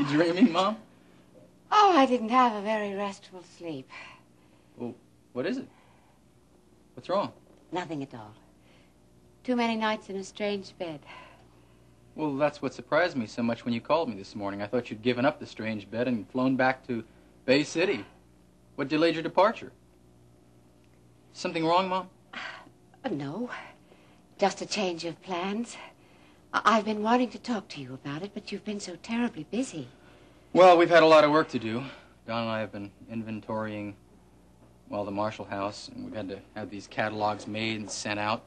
You dreaming, Mom? Oh, I didn't have a very restful sleep. Well, what is it? What's wrong? Nothing at all. Too many nights in a strange bed. Well, that's what surprised me so much when you called me this morning. I thought you'd given up the strange bed and flown back to Bay City. What delayed your departure? Something wrong, Mom? No. Just a change of plans. I've been wanting to talk to you about it, but you've been so terribly busy. Well, we've had a lot of work to do. Don and I have been inventorying, well, the Marshall House, and we've had to have these catalogs made and sent out.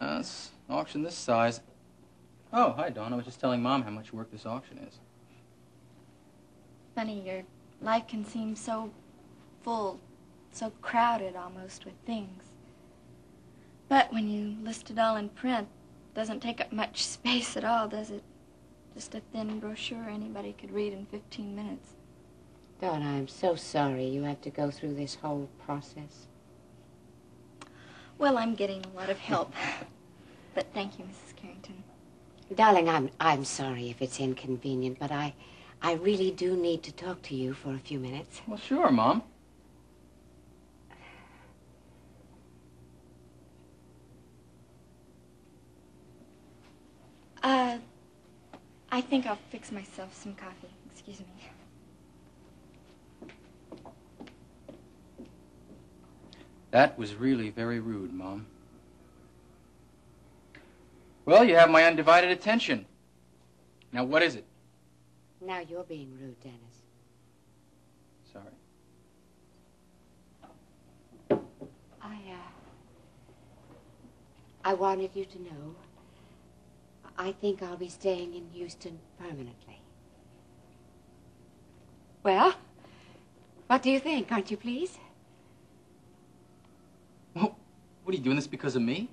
It's an auction this size. Oh, hi, Don. I was just telling Mom how much work this auction is. Funny, your life can seem so full, so crowded almost with things. But when you list it all in print, it doesn't take up much space at all, does it? Just a thin brochure anybody could read in 15 minutes. Don, I'm so sorry you have to go through this whole process. Well, I'm getting a lot of help. But thank you, Mrs. Carrington. Darling, I'm sorry if it's inconvenient, but I really do need to talk to you for a few minutes. Well, sure, Mom. I think I'll fix myself some coffee. Excuse me. That was really very rude, Mom. Well, you have my undivided attention. Now, what is it? Now you're being rude, Dennis. Sorry. I wanted you to know I think I'll be staying in Houston permanently. Well, what do you think? Aren't you pleased? Well, what are you doing this because of me?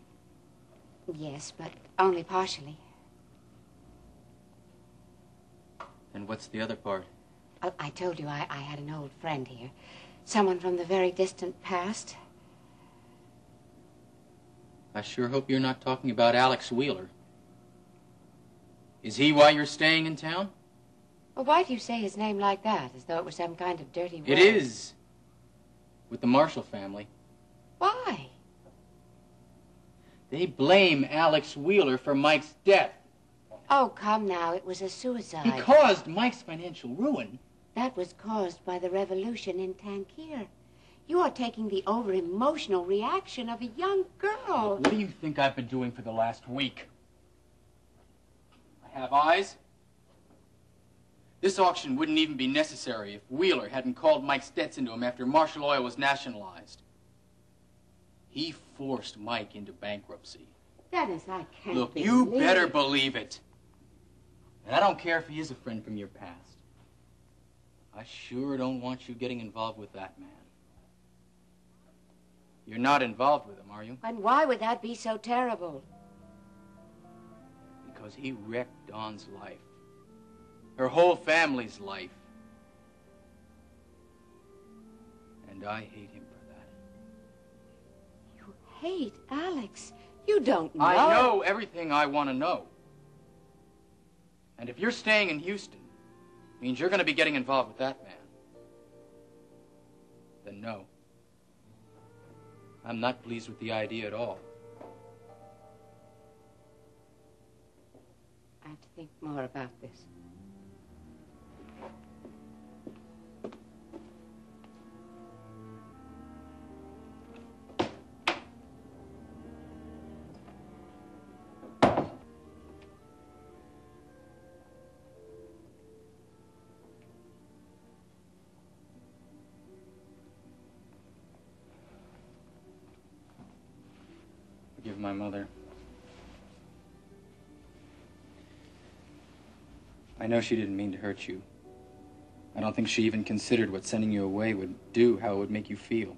Yes, but only partially. And what's the other part? I told you I had an old friend here. Someone from the very distant past. I sure hope you're not talking about Alex Wheeler. Is he why you're staying in town? Well, why do you say his name like that, as though it was some kind of dirty word? It is. With the Marshall family. Why? They blame Alex Wheeler for Mike's death. Oh, come now. It was a suicide. He caused Mike's financial ruin. That was caused by the revolution in Tankir. You are taking the over-emotional reaction of a young girl. What do you think I've been doing for the last week? I have eyes. This auction wouldn't even be necessary if Wheeler hadn't called Mike's debts into him after Marshall Oil was nationalized. He forced Mike into bankruptcy. Dennis, I can't Look, believe... you better believe it. And I don't care if he is a friend from your past. I sure don't want you getting involved with that man. You're not involved with him, are you? And why would that be so terrible? Because he wrecked Dawn's life. Her whole family's life. And I hate him for that. You hate Alex. You don't know. I know everything I want to know. And if you're staying in Houston, it means you're going to be getting involved with that man. Then no. I'm not pleased with the idea at all. I have to think more about this. Forgive my mother. I know she didn't mean to hurt you. I don't think she even considered what sending you away would do, how it would make you feel.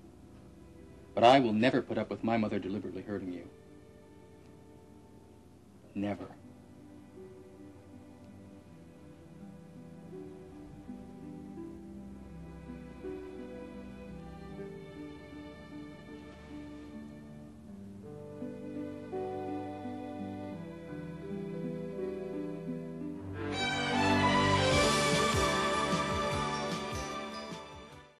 But I will never put up with my mother deliberately hurting you. Never.